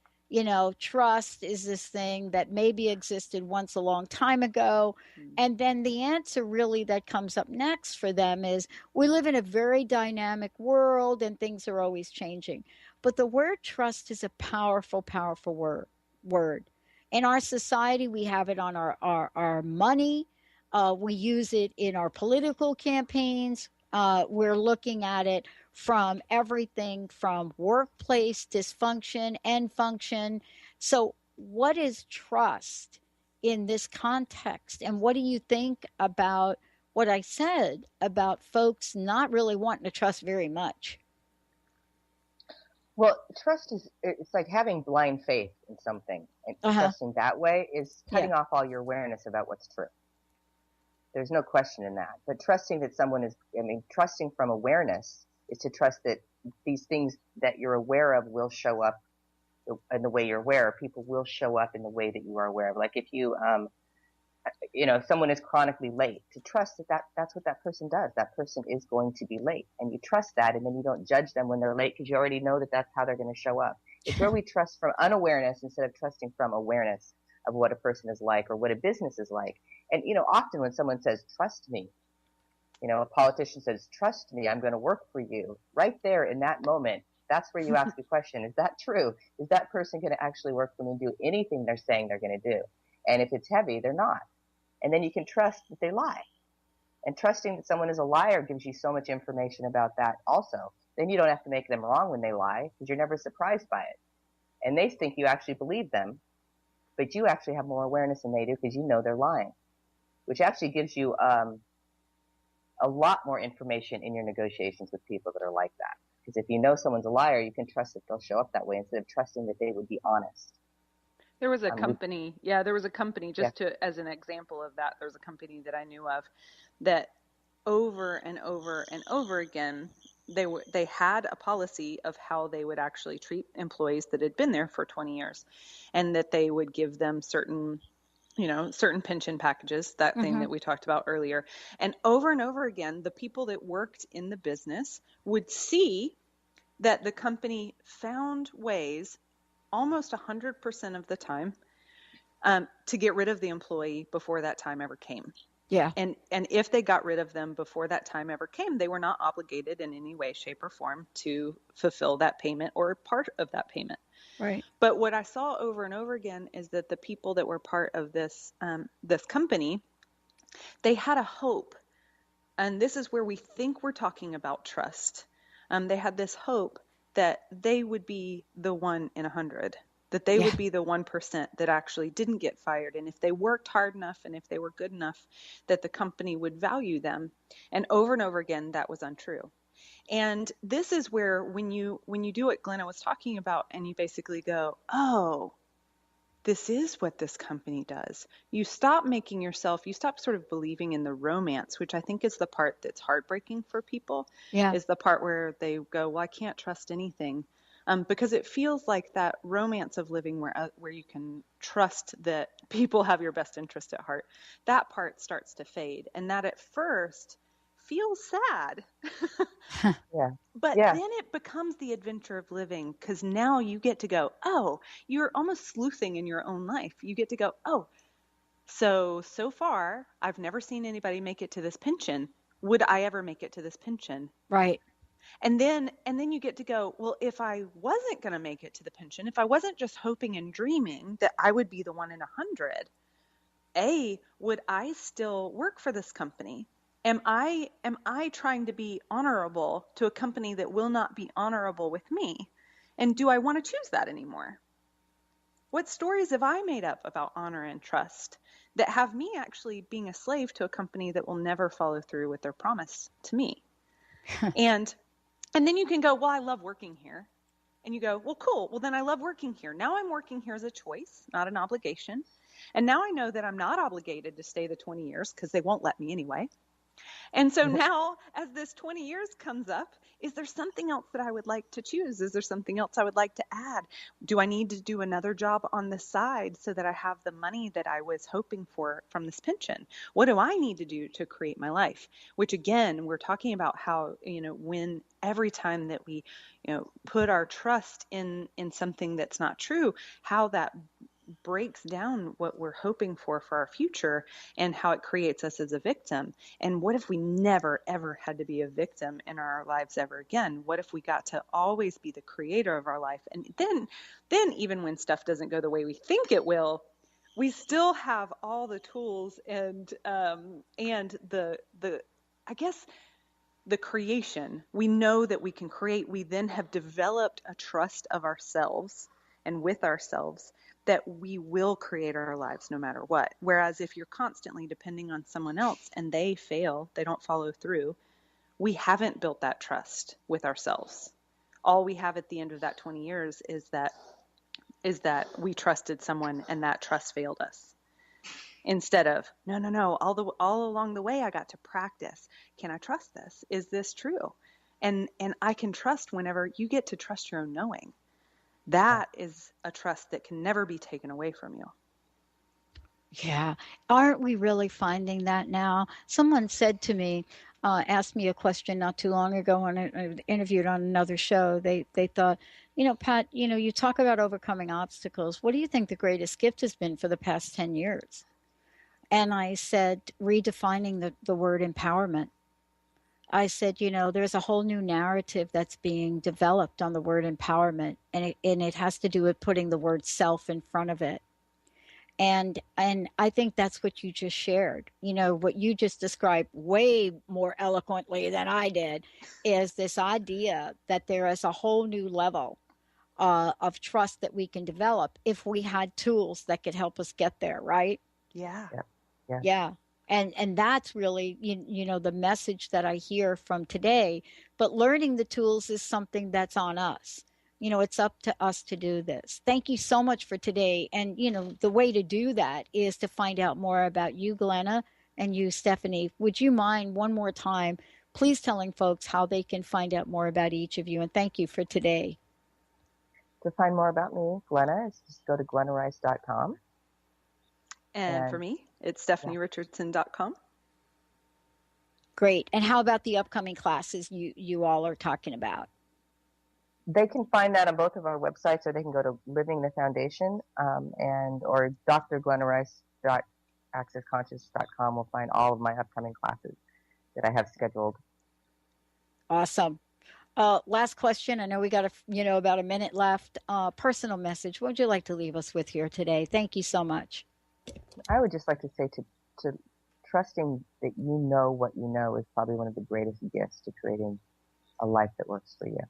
Speaker 3: Trust is this thing that maybe existed once a long time ago. And then the answer really that comes up next for them is, we live in a very dynamic world and things are always changing. But the word trust is a powerful, powerful word. In our society, we have it on our money. We use it in our political campaigns. We're looking at it from everything from workplace dysfunction and function. So what is trust in this context? And what do you think about what I said about folks not really wanting to trust very much?
Speaker 4: Well, trust it's like having blind faith in something, and trusting that way is cutting off all your awareness about what's true. There's no question in that. But trusting that trusting from awareness is to trust that these things that you're aware of will show up in the way you're aware of. People will show up in the way that you are aware of. Like if you, if someone is chronically late, to trust that's what that person does. That person is going to be late, and you trust that, and then you don't judge them when they're late because you already know that that's how they're going to show up. It's where we trust from unawareness instead of trusting from awareness of what a person is like or what a business is like. And, often when someone says, trust me, a politician says, trust me, I'm going to work for you. Right there in that moment, that's where you ask a question. Is that true? Is that person going to actually work for me and do anything they're saying they're going to do? And if it's heavy, they're not. And then you can trust that they lie. And trusting that someone is a liar gives you so much information about that also. Then you don't have to make them wrong when they lie because you're never surprised by it. And they think you actually believe them, but you actually have more awareness than they do because you know they're lying, which actually gives you a lot more information in your negotiations with people that are like that. Because if you know someone's a liar, you can trust that they'll show up that way instead of trusting that they would be honest.
Speaker 5: There was a company, as an example of that, there was a company that I knew of that over and over and over again, they had a policy of how they would actually treat employees that had been there for 20 years, and that they would give them certain pension packages, that thing that we talked about earlier. And over again, the people that worked in the business would see that the company found ways almost 100% of the time to get rid of the employee before that time ever came.
Speaker 3: Yeah.
Speaker 5: And if they got rid of them before that time ever came, they were not obligated in any way, shape, or form to fulfill that payment or part of that payment.
Speaker 3: Right.
Speaker 5: But what I saw over and over again is that the people that were part of this company, they had a hope. And this is where we think we're talking about trust. They had this hope that they would be the 1 in 100. that they would be the 1% that actually didn't get fired. And if they worked hard enough and if they were good enough, that the company would value them. And over again, that was untrue. And this is where when you do what Glenna was talking about and you basically go, oh, this is what this company does. You stop sort of believing in the romance, which I think is the part that's heartbreaking for people, is the part where they go, well, I can't trust anything. Because it feels like that romance of living where you can trust that people have your best interest at heart, that part starts to fade. And that at first feels sad. But then it becomes the adventure of living, because now you get to go, oh, you're almost sleuthing in your own life. You get to go, oh, so far I've never seen anybody make it to this pension. Would I ever make it to this pension?
Speaker 3: Right.
Speaker 5: And then you get to go, well, if I wasn't going to make it to the pension, if I wasn't just hoping and dreaming that I would be the 1 in 100, would I still work for this company? Am I trying to be honorable to a company that will not be honorable with me? And do I want to choose that anymore? What stories have I made up about honor and trust that have me actually being a slave to a company that will never follow through with their promise to me? And then you can go, well, I love working here. And you go, well, cool. Well, then I love working here. Now I'm working here as a choice, not an obligation. And now I know that I'm not obligated to stay the 20 years because they won't let me anyway. And so now, as this 20 years comes up, is there something else that I would like to choose? Is there something else I would like to add? Do I need to do another job on the side so that I have the money that I was hoping for from this pension? What do I need to do to create my life? Which, again, we're talking about how, when every time that we, put our trust in something that's not true, how that breaks down what we're hoping for our future and how it creates us as a victim. And what if we never, ever had to be a victim in our lives ever again? What if we got to always be the creator of our life? And then even when stuff doesn't go the way we think it will, we still have all the tools and the I guess the creation. We know that we can create. We then have developed a trust of ourselves and with ourselves that we will create our lives no matter what. Whereas if you're constantly depending on someone else and they fail, they don't follow through, we haven't built that trust with ourselves. All we have at the end of that 20 years is that we trusted someone and that trust failed us. Instead of, no, all along the way I got to practice. Can I trust this? Is this true? And I can trust whenever you get to trust your own knowing. That is a trust that can never be taken away from you.
Speaker 3: Yeah. Aren't we really finding that now? Someone said to me, asked me a question not too long ago when I interviewed on another show. They thought, Pat, you talk about overcoming obstacles. What do you think the greatest gift has been for the past 10 years? And I said, redefining the word empowerment. I said, there's a whole new narrative that's being developed on the word empowerment, and it has to do with putting the word self in front of it. And I think that's what you just shared. What you just described way more eloquently than I did is this idea that there is a whole new level of trust that we can develop if we had tools that could help us get there, right?
Speaker 5: Yeah.
Speaker 3: Yeah. And that's really, the message that I hear from today. But learning the tools is something that's on us. It's up to us to do this. Thank you so much for today. And, the way to do that is to find out more about you, Glenna, and you, Stephanie. Would you mind one more time, please telling folks how they can find out more about each of you? And thank you for today.
Speaker 4: To find more about me, Glenna, is just go to glennarice.com.
Speaker 5: And for me, it's stephanierichardson.com.
Speaker 3: Great. And how about the upcoming classes you all are talking about?
Speaker 4: They can find that on both of our websites, or they can go to Living the Foundation or drglennarice.accessconscious.com. will find all of my upcoming classes that I have scheduled.
Speaker 3: Awesome. Last question. I know we got about a minute left. Personal message. What would you like to leave us with here today? Thank you so much.
Speaker 4: I would just like to say to trusting that you know what you know is probably one of the greatest gifts to creating a life that works for you.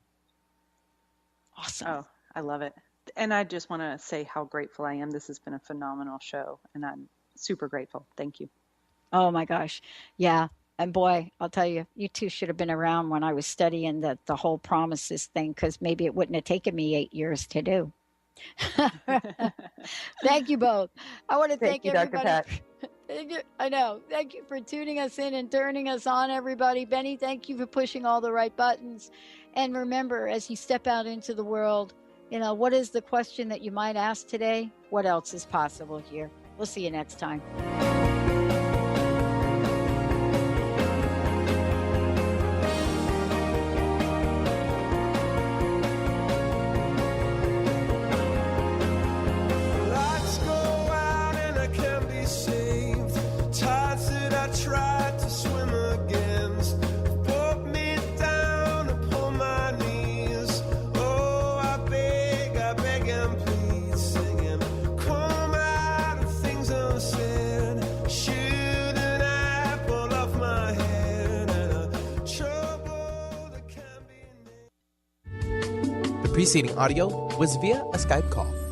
Speaker 3: Awesome.
Speaker 5: Oh, I love it. And I just want to say how grateful I am. This has been a phenomenal show, and I'm super grateful. Thank you.
Speaker 3: Oh my gosh. Yeah. And boy, I'll tell you, you two should have been around when I was studying the whole promises thing, because maybe it wouldn't have taken me 8 years to do. Thank you both. I want to thank
Speaker 4: you,
Speaker 3: everybody.
Speaker 4: Dr. Pat.
Speaker 3: Thank you. I know. Thank you for tuning us in and turning us on, everybody. Benny, thank you for pushing all the right buttons. And remember, as you step out into the world, what is the question that you might ask today? What else is possible here? We'll see you next time.
Speaker 2: The preceding audio was via a Skype call.